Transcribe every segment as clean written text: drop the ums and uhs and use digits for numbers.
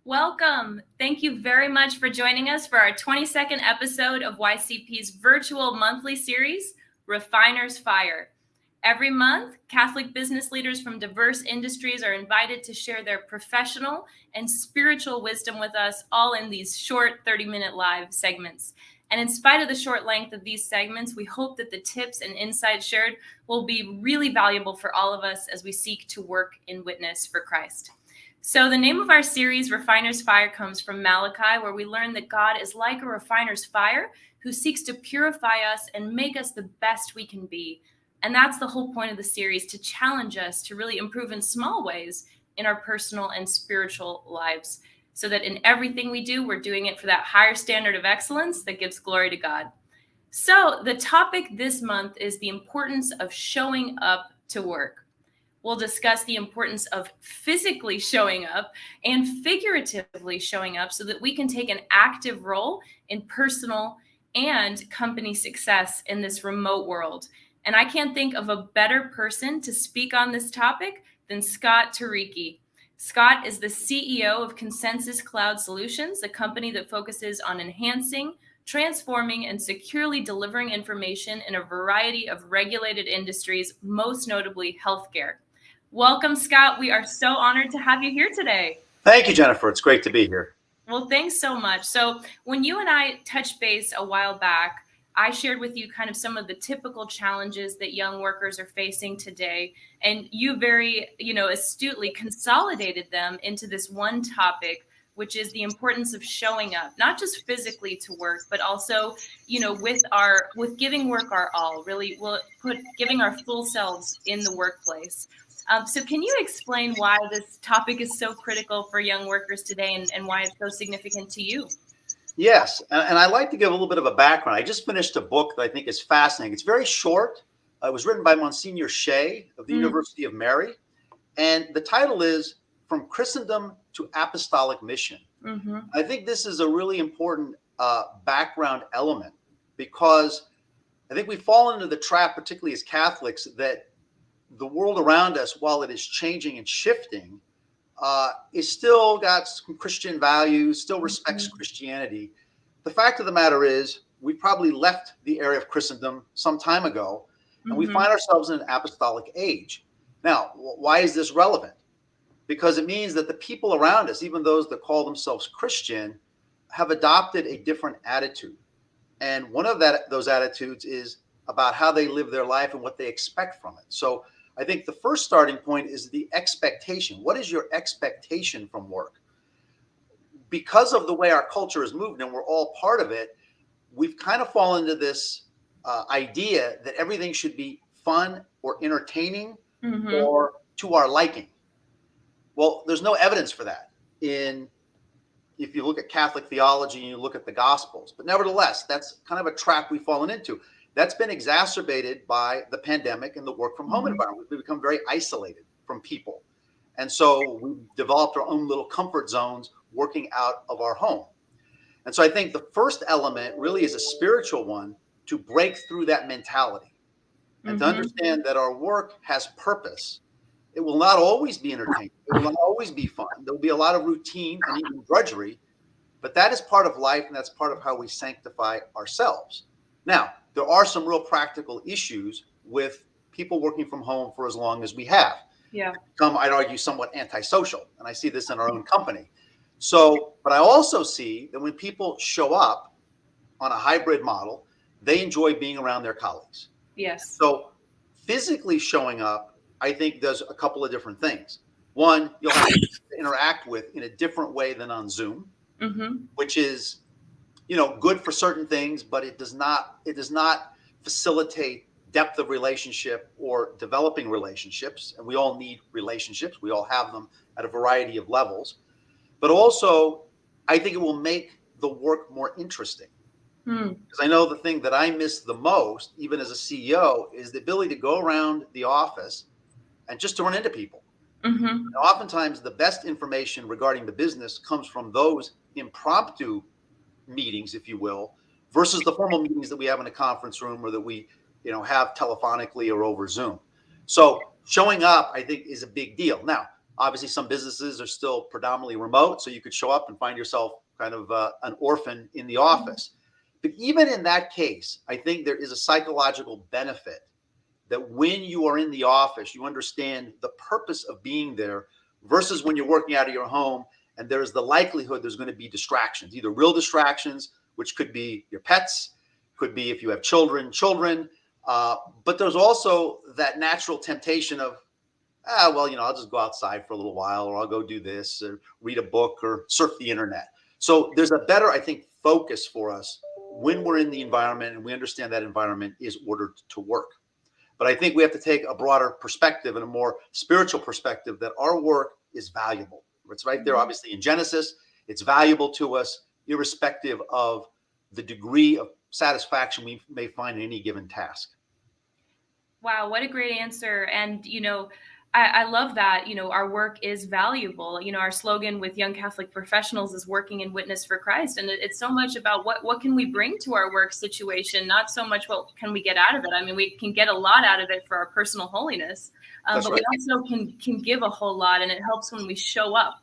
Welcome. Thank you very much for joining us for our 22nd episode of YCP's virtual monthly series, Refiner's Fire. Every month, Catholic business leaders from diverse industries are invited to share their professional and spiritual wisdom with us, all in these short 30-minute live segments. And in spite of the short length of these segments, we hope that the tips and insights shared will be really valuable for all of us as we seek to work in witness for Christ. So the name of our series, Refiner's Fire, comes from Malachi, where we learn that God is like a refiner's fire who seeks to purify us and make us the best we can be. And that's the whole point of the series, to challenge us to really improve in small ways in our personal and spiritual lives, so that in everything we do, we're doing it for that higher standard of excellence that gives glory to God. So the topic this month is the importance of showing up to work. We'll discuss the importance of physically showing up and figuratively showing up so that we can take an active role in personal and company success in this remote world. And I can't think of a better person to speak on this topic than Scott Turicchi. Scott is the CEO of Consensus Cloud Solutions, a company that focuses on enhancing, transforming, and securely delivering information in a variety of regulated industries, most notably healthcare. Welcome, Scott. We are so honored to have you here today. Thank you, Jennifer. It's great to be here. Well, thanks so much. So when you and I touched base a while back, I shared with you kind of some of the typical challenges that young workers are facing today. And you very, astutely consolidated them into this one topic, which is the importance of showing up, not just physically to work, but also, with giving work our all, really giving our full selves in the workplace. So can you explain why this topic is so critical for young workers today and why it's so significant to you? Yes, and I'd like to give a little bit of a background. I just finished a book that I think is fascinating. It's very short. It was written by Monsignor Shea of the University of Mary. And the title is From Christendom to Apostolic Mission. Mm-hmm. I think this is a really important background element, because I think we fall into the trap, particularly as Catholics, that the world around us, while it is changing and shifting, is still got some Christian values, still respects Christianity. The fact of the matter is, we probably left the area of Christendom some time ago, and we find ourselves in an apostolic age. Now, why is this relevant? Because it means that the people around us, even those that call themselves Christian, have adopted a different attitude. And one of those attitudes is about how they live their life and what they expect from it. So I think the first starting point is the expectation. What is your expectation from work? Because of the way our culture is moved, and we're all part of it, we've kind of fallen into this idea that everything should be fun or entertaining or to our liking. Well, there's no evidence for that if you look at Catholic theology and you look at the Gospels. But nevertheless, that's kind of a trap we've fallen into. That's been exacerbated by the pandemic and the work from home environment. We've become very isolated from people. And so we've developed our own little comfort zones working out of our home. And so I think the first element really is a spiritual one, to break through that mentality and to understand that our work has purpose. It will not always be entertaining. It will not always be fun. There will be a lot of routine and even drudgery, but that is part of life, and that's part of how we sanctify ourselves. Now, there are some real practical issues with people working from home for as long as we have. Yeah. I'd argue, somewhat antisocial, and I see this in our own company. So, but I also see that when people show up on a hybrid model, they enjoy being around their colleagues. Yes. So physically showing up, I think, does a couple of different things. One, you'll have to interact with in a different way than on Zoom, which is, good for certain things, but it does not facilitate depth of relationship or developing relationships. And we all need relationships. We all have them at a variety of levels. But also, I think it will make the work more interesting. Because I know the thing that I miss the most, even as a CEO, is the ability to go around the office and just to run into people. Now, oftentimes, the best information regarding the business comes from those impromptu meetings, if you will, versus the formal meetings that we have in a conference room or that we, have telephonically or over Zoom. So showing up, I think, is a big deal. Now, Obviously, some businesses are still predominantly remote, so you could show up and find yourself kind of an orphan in the office. But even in that case, I think there is a psychological benefit that when you are in the office, you understand the purpose of being there versus when you're working out of your home and there's the likelihood there's going to be distractions, either real distractions, which could be your pets, could be if you have children, but there's also that natural temptation of, well, I'll just go outside for a little while, or I'll go do this, or read a book, or surf the internet. So there's a better, I think, focus for us when we're in the environment and we understand that environment is ordered to work. But I think we have to take a broader perspective and a more spiritual perspective that our work is valuable. It's right there, obviously, in Genesis. It's valuable to us, irrespective of the degree of satisfaction we may find in any given task. Wow, what a great answer. And, I love that, our work is valuable. Our slogan with Young Catholic Professionals is working in witness for Christ. And it's so much about what can we bring to our work situation, not so much what can we get out of it. I mean, we can get a lot out of it for our personal holiness, but right. We also can give a whole lot, and it helps when we show up.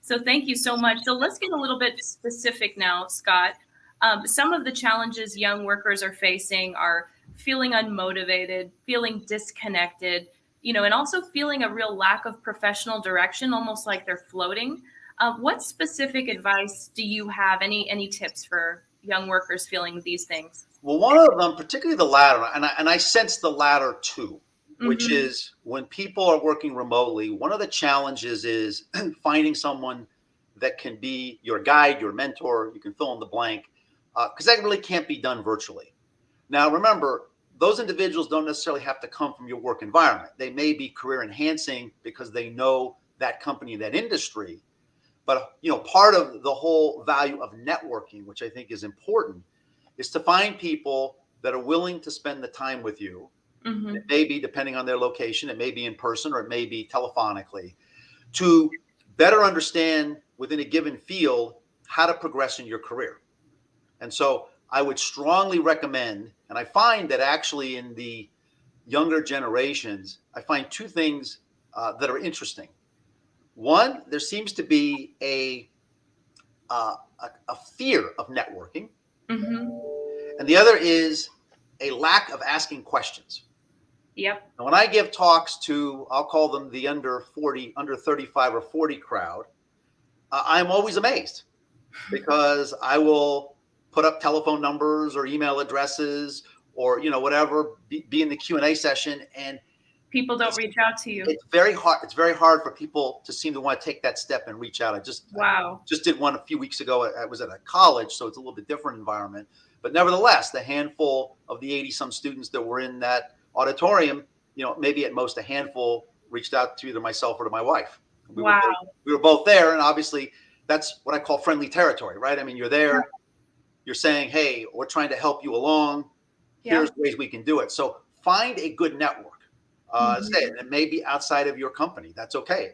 So thank you so much. So let's get a little bit specific now, Scott. Some of the challenges young workers are facing are feeling unmotivated, feeling disconnected, and also feeling a real lack of professional direction, almost like they're floating. What specific advice do you have? Any tips for young workers feeling these things? Well, one of them, particularly the latter, and I sense the latter too, which is when people are working remotely, one of the challenges is finding someone that can be your guide, your mentor, you can fill in the blank, because that really can't be done virtually. Now, remember, those individuals don't necessarily have to come from your work environment. They may be career enhancing because they know that company, that industry. But, part of the whole value of networking, which I think is important, is to find people that are willing to spend the time with you. It may be, depending on their location, it may be in person or it may be telephonically, to better understand within a given field how to progress in your career. And so I would strongly recommend, and I find that actually in the younger generations, I find two things that are interesting. One, there seems to be a fear of networking. And the other is a lack of asking questions. Yep. And when I give talks to, I'll call them the under 35 or 40 crowd, I'm always amazed because I will put up telephone numbers or email addresses or, whatever, be in the Q&A session. And people don't reach out to you. It's very hard. It's very hard for people to seem to want to take that step and reach out. I just did one a few weeks ago. I was at a college, so it's a little bit different environment. But nevertheless, the handful of the 80 some students that were in that auditorium, maybe at most a handful reached out to either myself or to my wife. We were both there. And obviously that's what I call friendly territory, right? I mean, you're there. You're saying, hey, we're trying to help you along. Here's ways we can do it. So find a good network. It may be outside of your company. That's okay.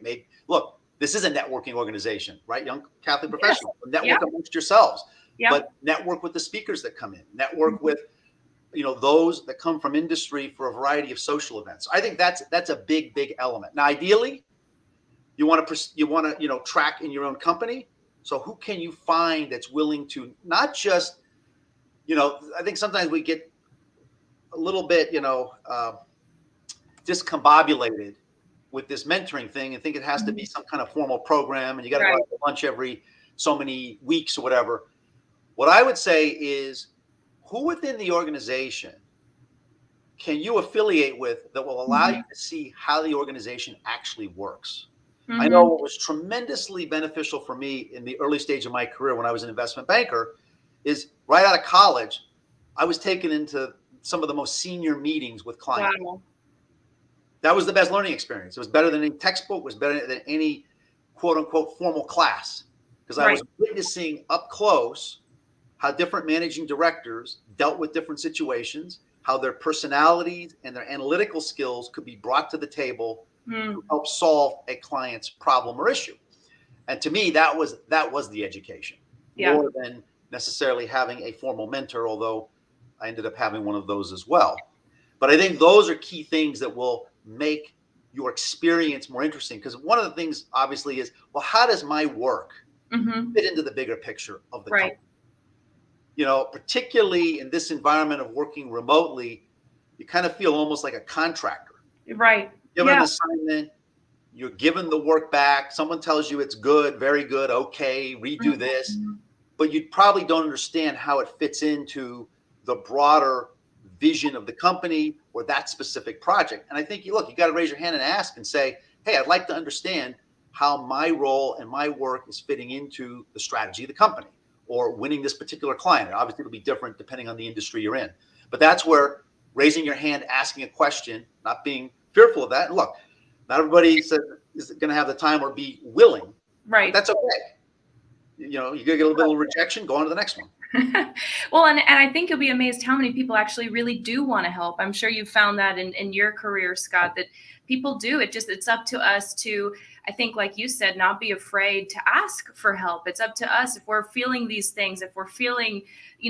Look, this is a networking organization, right? Young Catholic Professionals. Network amongst yourselves, but network with the speakers that come in. Network with, those that come from industry for a variety of social events. I think that's a big element. Now, ideally, you want to track in your own company. So who can you find that's willing to not just, I think sometimes we get a little bit, discombobulated with this mentoring thing and think it has to be some kind of formal program and you got to go to lunch every so many weeks or whatever. What I would say is who within the organization can you affiliate with that will allow you to see how the organization actually works? I know what was tremendously beneficial for me in the early stage of my career when I was an investment banker is right out of college, I was taken into some of the most senior meetings with clients. Wow. That was the best learning experience. It was better than any textbook, it was better than any quote unquote formal class because I was witnessing up close how different managing directors dealt with different situations, how their personalities and their analytical skills could be brought to the table to help solve a client's problem or issue. And to me, that was the education more than necessarily having a formal mentor, although I ended up having one of those as well. But I think those are key things that will make your experience more interesting. Because one of the things obviously is, well, how does my work fit into the bigger picture of the company? Particularly in this environment of working remotely, you kind of feel almost like a contractor. Right. Given an assignment, you're given the work back. Someone tells you it's good, very good, okay, redo this. But you probably don't understand how it fits into the broader vision of the company or that specific project. And I think you got to raise your hand and ask and say, hey, I'd like to understand how my role and my work is fitting into the strategy of the company or winning this particular client. And obviously, it'll be different depending on the industry you're in. But that's where raising your hand, asking a question, not being fearful of that. And look, not everybody is going to have the time or be willing. Right. But that's okay. You're going to get a little bit of rejection, go on to the next one. Well, and I think you'll be amazed how many people actually really do want to help. I'm sure you found that in your career, Scott, that people do. It's up to us to, I think, like you said, not be afraid to ask for help. It's up to us if we're feeling these things, if we're feeling,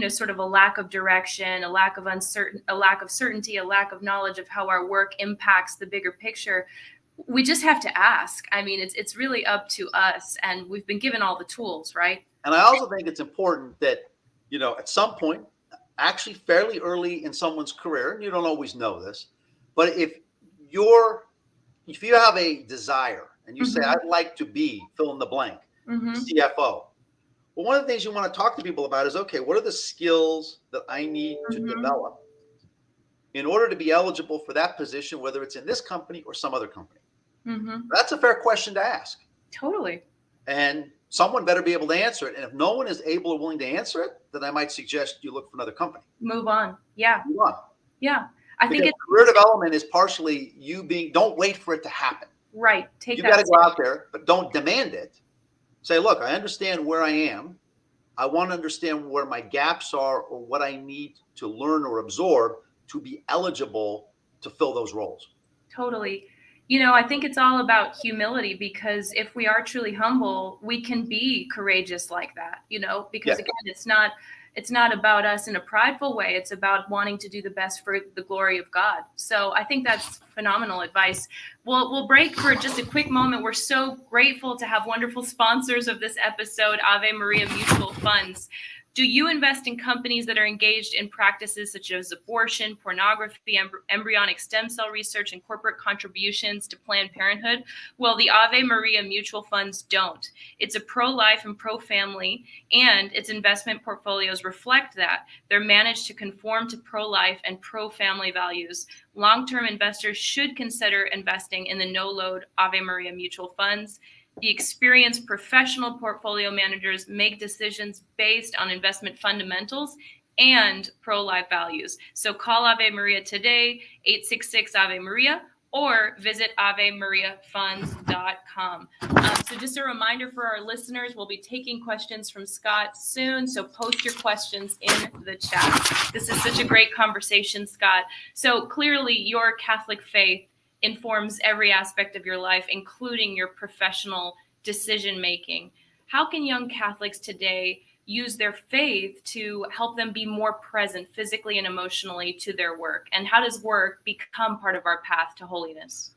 sort of a lack of direction, a lack of certainty, a lack of knowledge of how our work impacts the bigger picture. We just have to ask. I mean, it's really up to us, and we've been given all the tools, right? And I also think it's important that, at some point, actually fairly early in someone's career, and you don't always know this, but if you have a desire and you say, I'd like to be fill in the blank, CFO. Well, one of the things you want to talk to people about is, okay, what are the skills that I need to develop in order to be eligible for that position, whether it's in this company or some other company? That's a fair question to ask. Totally. And someone better be able to answer it. And if no one is able or willing to answer it, then I might suggest you look for another company. Move on. Yeah. Move on. Yeah. I think career development is partially don't wait for it to happen. Right. You got to go out there, but don't demand it. Say, look, I understand where I am. I want to understand where my gaps are or what I need to learn or absorb to be eligible to fill those roles. Totally. I think it's all about humility, because if we are truly humble, we can be courageous like that, because again, it's not about us in a prideful way. It's about wanting to do the best for the glory of God. So I think that's phenomenal advice. We'll break for just a quick moment. We're so grateful to have wonderful sponsors of this episode, Ave Maria Mutual Funds. Do you invest in companies that are engaged in practices such as abortion, pornography, embryonic stem cell research, and corporate contributions to Planned Parenthood? Well, the Ave Maria Mutual Funds don't. It's a pro-life and pro-family, and its investment portfolios reflect that. They're managed to conform to pro-life and pro-family values. Long-term investors should consider investing in the no-load Ave Maria Mutual Funds. The experienced professional portfolio managers make decisions based on investment fundamentals and pro-life values. So call Ave Maria today, 866 Ave Maria, or visit AveMariaFunds.com. So just a reminder for our listeners, we'll be taking questions from Scott soon. So post your questions in the chat. This is such a great conversation, Scott. So clearly your Catholic faith informs every aspect of your life, including your professional decision-making. How can young Catholics today use their faith to help them be more present physically and emotionally to their work? And how does work become part of our path to holiness?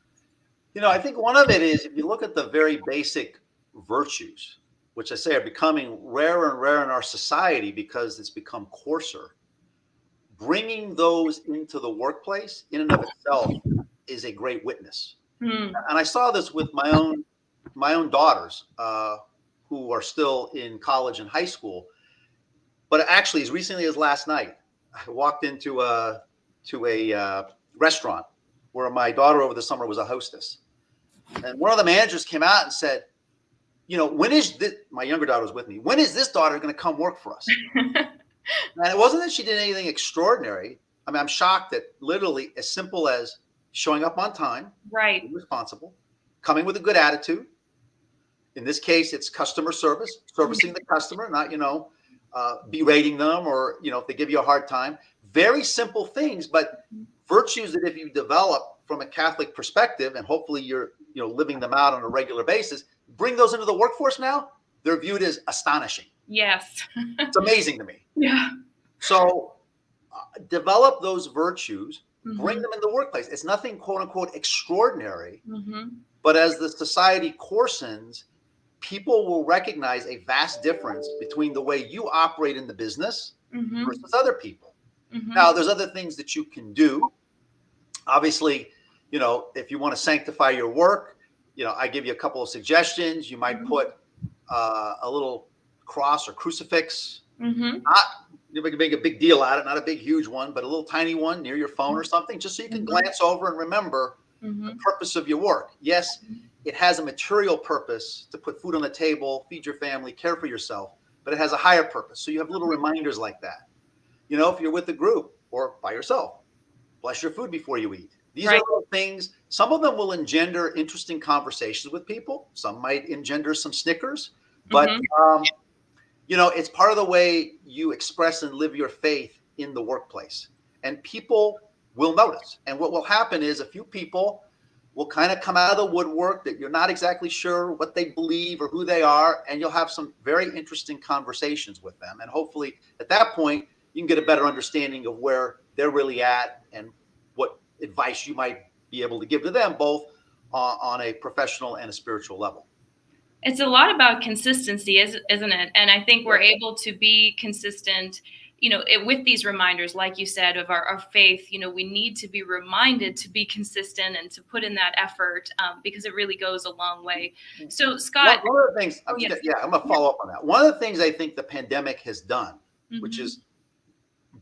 I think one of it is, if you look at the very basic virtues, which I say are becoming rarer and rarer in our society because it's become coarser, bringing those into the workplace in and of itself is a great witness. And I saw this with my own daughters who are still in college and high school. But actually, as recently as last night, I walked into a restaurant where my daughter over the summer was a hostess. And one of the managers came out and said, when is this, my younger daughter was with me, when is this daughter going to come work for us? And it wasn't that she did anything extraordinary. I mean, I'm shocked that literally as simple as showing up on time, right, being responsible, coming with a good attitude. In this case, it's customer service, servicing the customer, not, berating them or, if they give you a hard time. Very simple things, but virtues that if you develop from a Catholic perspective, and hopefully you're, living them out on a regular basis, bring those into the workforce now, they're viewed as astonishing. Yes. It's amazing to me. Yeah. So develop those virtues bring them in the workplace. It's nothing, quote unquote, extraordinary. Mm-hmm. But as the society coarsens, people will recognize a vast difference between the way you operate in the business Mm-hmm. versus other people. Mm-hmm. Now, there's other things that you can do. Obviously, if you want to sanctify your work, I give you a couple of suggestions. You might put a little cross or crucifix. Mm-hmm. You can make a big deal out of it, not a big, huge one, but a little tiny one near your phone or something, just so you can glance over and remember the purpose of your work. Yes, it has a material purpose to put food on the table, feed your family, care for yourself, but it has a higher purpose. So you have little reminders like that. If you're with a group or by yourself, bless your food before you eat. These are little things. Some of them will engender interesting conversations with people. Some might engender some snickers, but it's part of the way you express and live your faith in the workplace. And people will notice. And what will happen is a few people will kind of come out of the woodwork that you're not exactly sure what they believe or who they are. And you'll have some very interesting conversations with them. And hopefully at that point, you can get a better understanding of where they're really at and what advice you might be able to give to them, both on a professional and a spiritual level. It's a lot about consistency, isn't it? And I think we're able to be consistent, with these reminders, like you said, of our faith. We need to be reminded to be consistent and to put in that effort because it really goes a long way. So, Scott. One of the things, I'm going to follow up on that. One of the things I think the pandemic has done, which is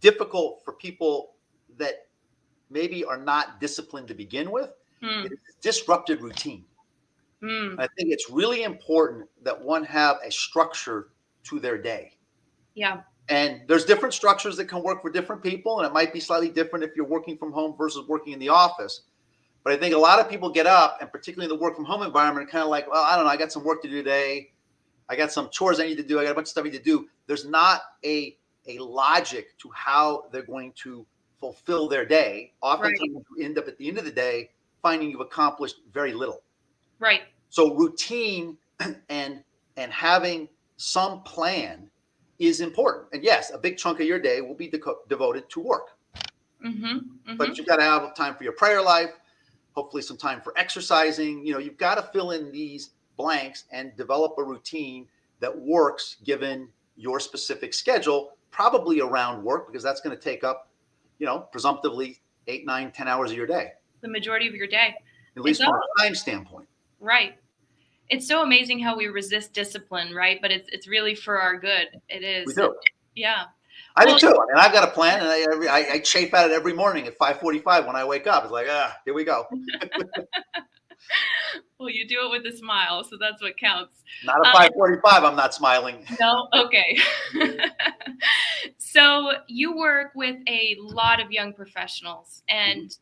difficult for people that maybe are not disciplined to begin with, it is disrupted routine. I think it's really important that one have a structure to their day. Yeah. And there's different structures that can work for different people. And it might be slightly different if you're working from home versus working in the office. But I think a lot of people get up, and particularly in the work from home environment, kind of like, well, I don't know, I got some work to do today. I got some chores I need to do. I got a bunch of stuff I need to do. There's not a logic to how they're going to fulfill their day. Oftentimes you end up at the end of the day finding you've accomplished very little. Right. So routine and having some plan is important. And yes, a big chunk of your day will be devoted to work. But you've got to have time for your prayer life, hopefully some time for exercising. You've got to fill in these blanks and develop a routine that works given your specific schedule, probably around work, because that's going to take up, presumptively 8, 9, 10 hours of your day. The majority of your day. At least from a time standpoint. Right. It's so amazing how we resist discipline, right? But it's really for our good. It is. We do. Yeah. I do too. I mean, I've got a plan, and I chafe at it every morning at 5:45 when I wake up. It's like, here we go. Well, you do it with a smile, so that's what counts. Not at 5:45. I'm not smiling. No? Okay. So you work with a lot of young professionals, and,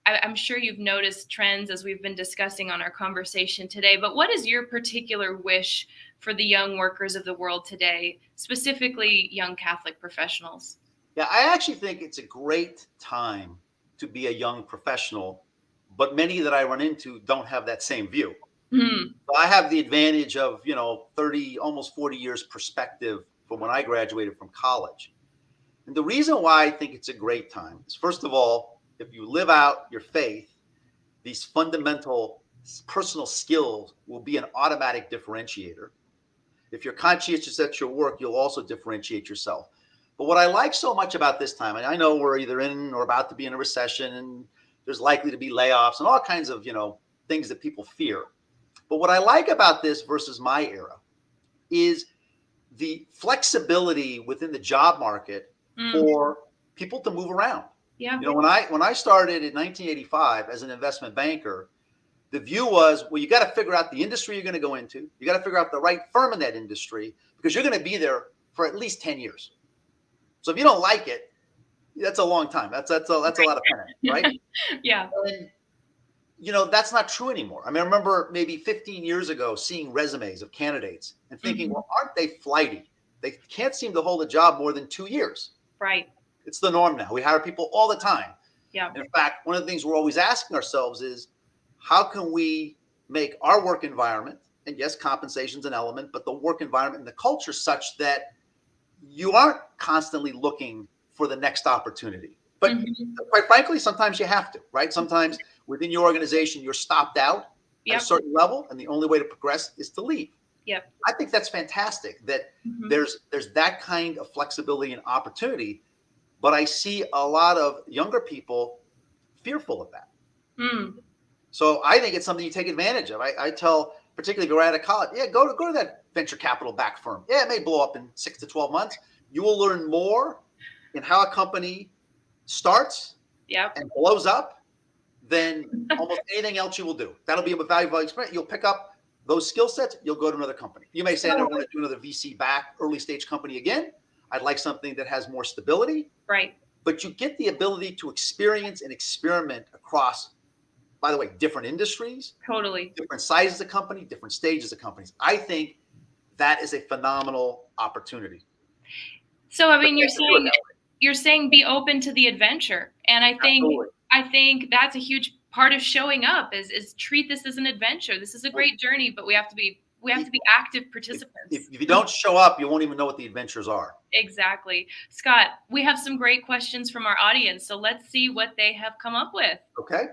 I'm sure you've noticed trends as we've been discussing on our conversation today, but what is your particular wish for the young workers of the world today, specifically young Catholic professionals? Yeah, I actually think it's a great time to be a young professional, but many that I run into don't have that same view. So I have the advantage of, 30, almost 40 years perspective from when I graduated from college. And the reason why I think it's a great time is, first of all, if you live out your faith, these fundamental personal skills will be an automatic differentiator. If you're conscientious at your work, you'll also differentiate yourself. But what I like so much about this time, and I know we're either in or about to be in a recession, and there's likely to be layoffs and all kinds of, things that people fear. But what I like about this versus my era is the flexibility within the job market for people to move around. Yeah. When I started in 1985 as an investment banker, the view was, well, you got to figure out the industry you're going to go into. You got to figure out the right firm in that industry because you're going to be there for at least 10 years. So if you don't like it, that's a long time. That's a lot of penance, right? Yeah. And, that's not true anymore. I mean, I remember maybe 15 years ago seeing resumes of candidates and thinking, well, aren't they flighty? They can't seem to hold a job more than 2 years. Right. It's the norm now. We hire people all the time. Yeah. In fact, one of the things we're always asking ourselves is, how can we make our work environment, and yes, compensation's an element, but the work environment and the culture such that you aren't constantly looking for the next opportunity, But quite frankly, sometimes you have to, right? Sometimes within your organization, you're stopped out at a certain level, and the only way to progress is to leave. Yep. I think that's fantastic that there's that kind of flexibility and opportunity, but I see a lot of younger people fearful of that. So I think it's something you take advantage of. I tell, particularly if you're out of college, go to that venture capital backed firm. Yeah, it may blow up in 6 to 12 months. You will learn more in how a company starts and blows up than almost anything else you will do. That'll be a valuable experience. You'll pick up those skill sets. You'll go to another company. You may say, I don't want to do another VC backed early stage company again. I'd like something that has more stability. Right. But you get the ability to experience and experiment across, by the way, different industries, totally different sizes of company, different stages of companies. I think that is a phenomenal opportunity. So, I mean, you're saying be open to the adventure. And I think that's a huge part of showing up is treat this as an adventure. This is a great journey, but we have to be active participants. If you don't show up, you won't even know what the adventures are. Exactly. Scott, we have some great questions from our audience. So let's see what they have come up with. Okay.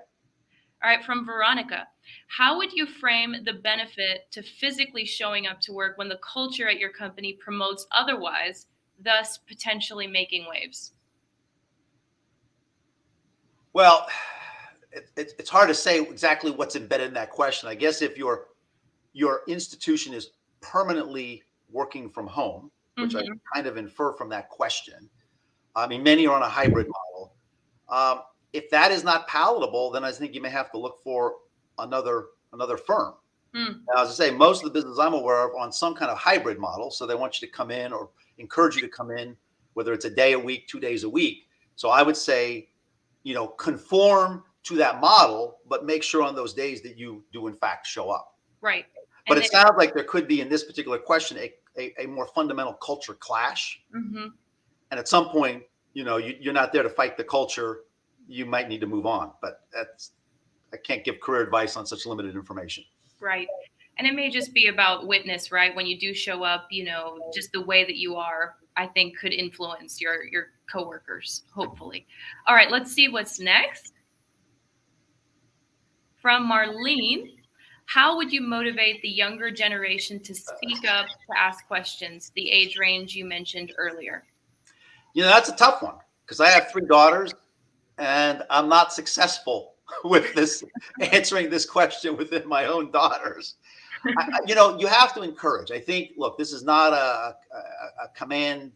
All right, from Veronica. How would you frame the benefit to physically showing up to work when the culture at your company promotes otherwise, thus potentially making waves? Well, it's hard to say exactly what's embedded in that question. I guess if your institution is permanently working from home, which I kind of infer from that question. I mean, many are on a hybrid model. If that is not palatable, then I think you may have to look for another firm. Now, as I say, most of the business I'm aware of on some kind of hybrid model. So they want you to come in or encourage you to come in, whether it's a day a week, 2 days a week. So I would say, conform to that model, but make sure on those days that you do in fact show up. Right. But it sounds like there could be in this particular question a more fundamental culture clash. And at some point, you're not there to fight the culture. You might need to move on. But I can't give career advice on such limited information. Right. And it may just be about witness, right? When you do show up, just the way that you are, I think could influence your coworkers, hopefully. All right, let's see what's next. From Marlene. How would you motivate the younger generation to speak up, to ask questions, the age range you mentioned earlier? That's a tough one because I have 3 daughters and I'm not successful with this answering this question within my own daughters. You have to encourage. I think, look, this is not a command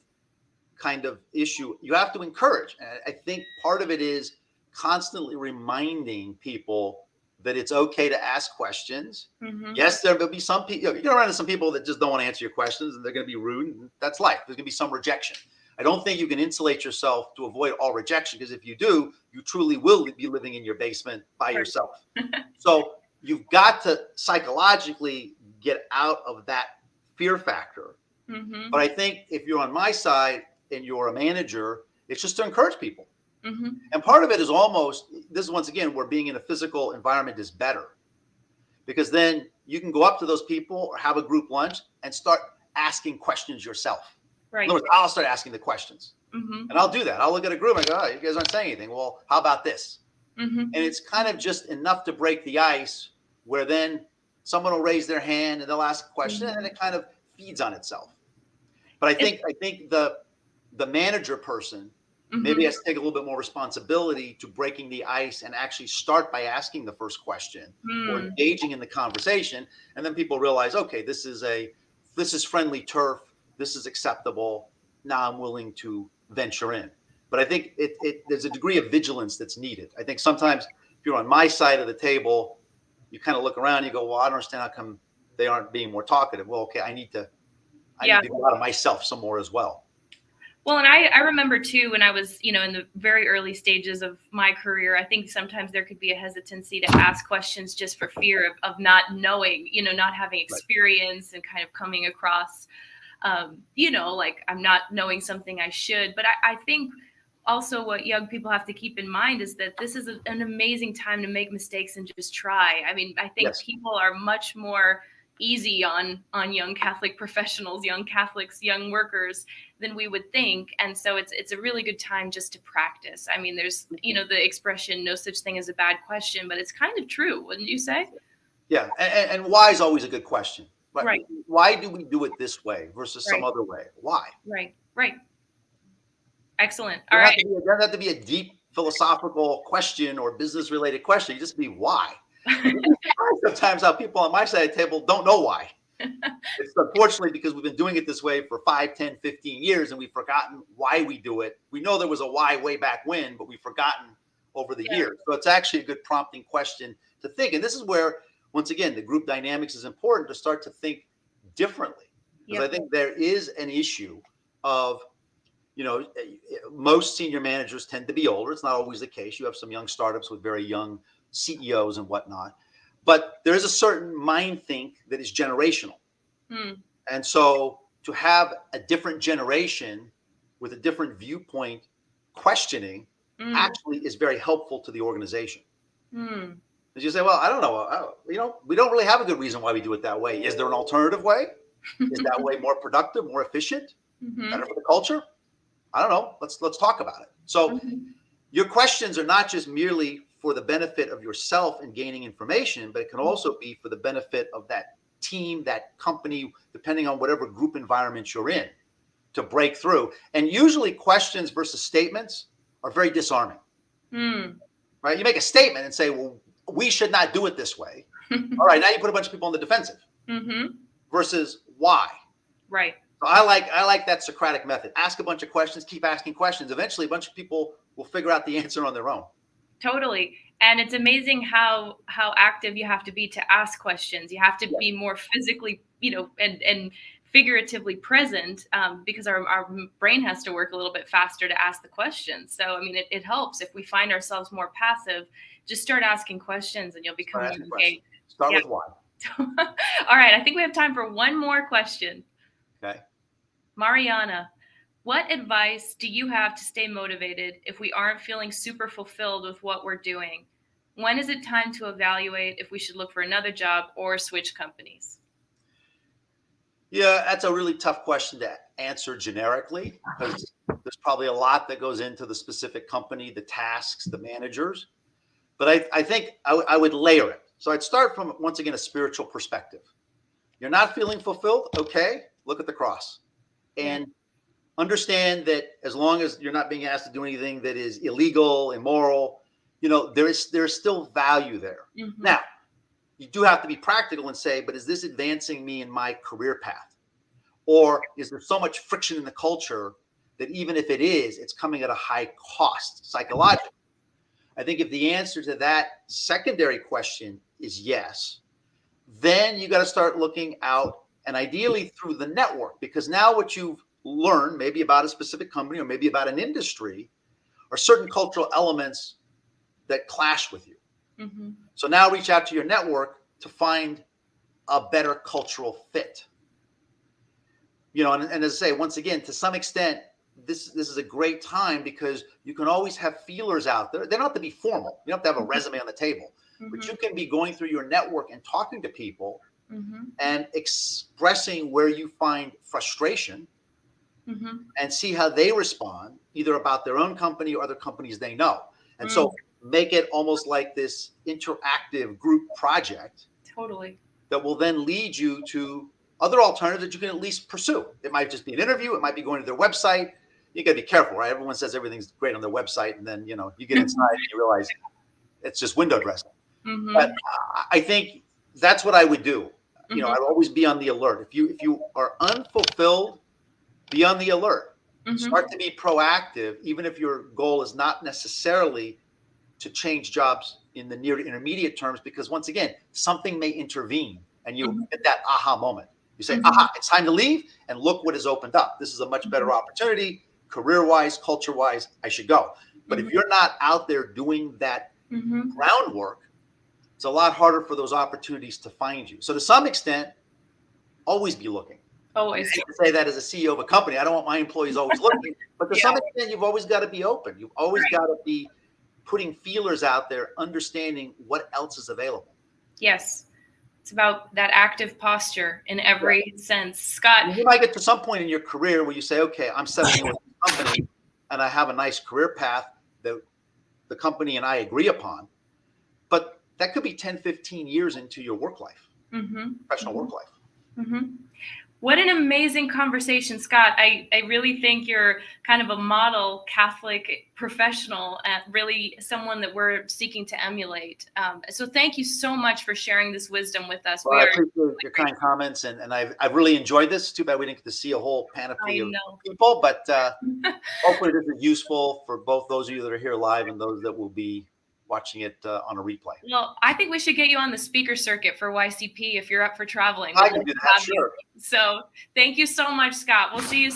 kind of issue. You have to encourage. And I think part of it is constantly reminding people that it's okay to ask questions. Yes, there will be some people, you're going to run into some people that just don't want to answer your questions and they're going to be rude. And that's life. There's going to be some rejection. I don't think you can insulate yourself to avoid all rejection, because if you do, you truly will be living in your basement by yourself. So you've got to psychologically get out of that fear factor. But I think if you're on my side and you're a manager, it's just to encourage people. And part of it is this is once again where being in a physical environment is better, because then you can go up to those people or have a group lunch and start asking questions yourself. Right. In other words, I'll start asking the questions. And I'll do that. I'll look at a group and I go, oh, you guys aren't saying anything. Well, how about this? And it's kind of just enough to break the ice, where then someone will raise their hand and they'll ask a question and it kind of feeds on itself. But I think the manager person maybe has to take a little bit more responsibility to breaking the ice and actually start by asking the first question or engaging in the conversation. And then people realize, okay, this is friendly turf. This is acceptable. Now I'm willing to venture in. But I think there's a degree of vigilance that's needed. I think sometimes if you're on my side of the table, you kind of look around and you go, well, I don't understand how come they aren't being more talkative. Well, okay, I need to go out of myself some more as well. Well, and I remember too, when I was, in the very early stages of my career, I think sometimes there could be a hesitancy to ask questions just for fear of not knowing, not having experience and kind of coming across, like I'm not knowing something I should. But I think also what young people have to keep in mind is that this is an amazing time to make mistakes and just try. I mean, I think people are much more easy on young Catholic professionals, young Catholics, young workers than we would think. And so it's a really good time just to practice. I mean, there's, the expression, no such thing as a bad question, but it's kind of true, wouldn't you say? Yeah. And why is always a good question. Right. Why do we do it this way versus some Right. other way? Why? Right. Excellent. It All right. doesn't have to be a deep philosophical question or business related question. You just be why. Sometimes how people on my side of the table don't know why. It's unfortunately because we've been doing it this way for 5, 10, 15 years and we've forgotten why we do it. We know there was a why way back when, but we've forgotten over the years. So it's actually a good prompting question to think. And this is where, once again, the group dynamics is important to start to think differently. Because I think there is an issue of, most senior managers tend to be older. It's not always the case. You have some young startups with very young CEOs and whatnot. But there is a certain mind think that is generational. And so to have a different generation with a different viewpoint questioning actually is very helpful to the organization. As you say, well, I don't know. We don't really have a good reason why we do it that way. Is there an alternative way? Is that way more productive, more efficient, better for the culture? I don't know. Let's talk about it. So your questions are not just merely for the benefit of yourself in gaining information, but it can also be for the benefit of that team, that company, depending on whatever group environment you're in, to break through. And usually questions versus statements are very disarming. Right? You make a statement and say, well, we should not do it this way. All right, now you put a bunch of people on the defensive. Versus why. Right. So I like that Socratic method. Ask a bunch of questions, keep asking questions. Eventually, a bunch of people will figure out the answer on their own. Totally. And it's amazing how active you have to be to ask questions. You have to be more physically, and figuratively present, because our brain has to work a little bit faster to ask the questions. So, I mean, it helps if we find ourselves more passive, just start asking questions and you'll become more engaged. Start with why. All right. I think we have time for one more question. Okay. Mariana, what advice do you have to stay motivated if we aren't feeling super fulfilled with what we're doing? When is it time to evaluate if we should look for another job or switch companies? Yeah, that's a really tough question to answer generically because there's probably a lot that goes into the specific company, the tasks, the managers. But I think I would layer it. So I'd start from, once again, a spiritual perspective. You're not feeling fulfilled? Okay, look at the cross. And understand that as long as you're not being asked to do anything that is illegal, immoral, there's still value there. Now, you do have to be practical and say, but is this advancing me in my career path? Or is there so much friction in the culture that even if it is, it's coming at a high cost psychologically? I think if the answer to that secondary question is yes, then you got to start looking out and ideally through the network, because now what you've learned maybe about a specific company or maybe about an industry are certain cultural elements that clash with you. So now reach out to your network to find a better cultural fit. And as I say, once again, to some extent, this is a great time because you can always have feelers out there. They don't have to be formal. You don't have to have a resume on the table, but you can be going through your network and talking to people and expressing where you find frustration and see how they respond, either about their own company or other companies they know. And so make it almost like this interactive group project. Totally. That will then lead you to other alternatives that you can at least pursue. It might just be an interview. It might be going to their website. You got to be careful, right? Everyone says everything's great on their website. And then, you get inside and you realize it's just window dressing. But I think that's what I would do. I'd always be on the alert. If you are unfulfilled, be on the alert. Start to be proactive, even if your goal is not necessarily to change jobs in the near to intermediate terms, because once again, something may intervene and you get that aha moment. You say, aha, it's time to leave, and look what has opened up. This is a much better opportunity, career-wise, culture-wise, I should go. But if you're not out there doing that groundwork, it's a lot harder for those opportunities to find you. So to some extent, always be looking. Always. I hate to say that as a CEO of a company. I don't want my employees always looking, but to some extent, you've always got to be open. You've always got to be putting feelers out there, understanding what else is available. Yes. It's about that active posture in every sense. Scott. You might get to some point in your career where you say, okay, I'm settling in with the company and I have a nice career path that the company and I agree upon. But that could be 10, 15 years into your work life, professional work life. What an amazing conversation, Scott. I really think you're kind of a model Catholic professional and really someone that we're seeking to emulate. So thank you so much for sharing this wisdom with us. Well, I appreciate your kind comments, and I've really enjoyed this. Too bad we didn't get to see a whole panoply of people, but hopefully this is useful for both those of you that are here live and those that will be watching it on a replay. Well, I think we should get you on the speaker circuit for YCP if you're up for traveling. I can do that, sure. So thank you so much, Scott. We'll see you soon.